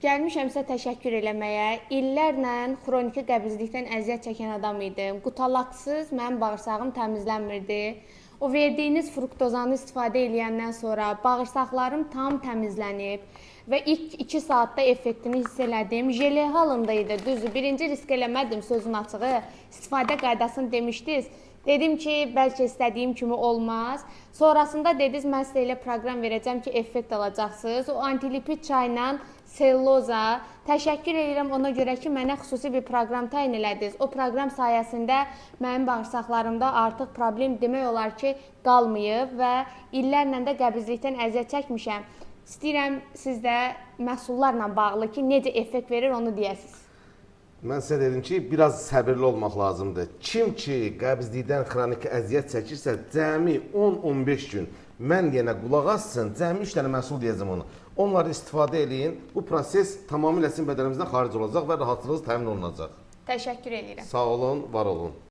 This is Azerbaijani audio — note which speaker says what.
Speaker 1: Gəlmişəm sizə təşəkkür eləməyə. İllərlə xroniki qəbizlikdən əziyyət çəkən adam idim. Qutalaksız mənim bağırsağım təmizlənmirdi. O verdiyiniz fruktozanı istifadə eləyəndən sonra bağırsaqlarım tam təmizlənib və ilk 2 saatda effektini hiss elədim. Jele halında idi, düzdür. Birinci risk eləmədim sözün açığı. İstifadə qaydasını demişdiniz. Dedim ki, bəlkə istədiyim kimi olmaz. Sonrasında dediniz, mən sizə elə proqram verəcəm ki, effekt alacaqsınız. O antilipid çayla selloza. Təşəkkür edirəm ona görə ki, mənə xüsusi bir proqram təyin elədiniz. O proqram sayəsində mənim bağırsaqlarımda artıq problem demək olar ki, qalmayıb və illərlə də qəbizlikdən əziyyət çəkmişəm. İstəyirəm sizdə məhsullarla bağlı ki, necə effekt verir onu deyəsiniz.
Speaker 2: Mən sizə dedim ki, biraz səbirli olmaq lazımdır. Kim ki, qəbizlikdən xroniki əziyyət çəkirsə, cəmi 10-15 gün mən yenə qulaq assın, cəmi 3 dənə məhsul deyəcəm onu. Onları istifadə eləyin, bu proses tamamilə sizin bədənimizdən xaric olacaq və rahatlığınız təmin olunacaq.
Speaker 1: Təşəkkür edirəm.
Speaker 2: Sağ olun, var olun.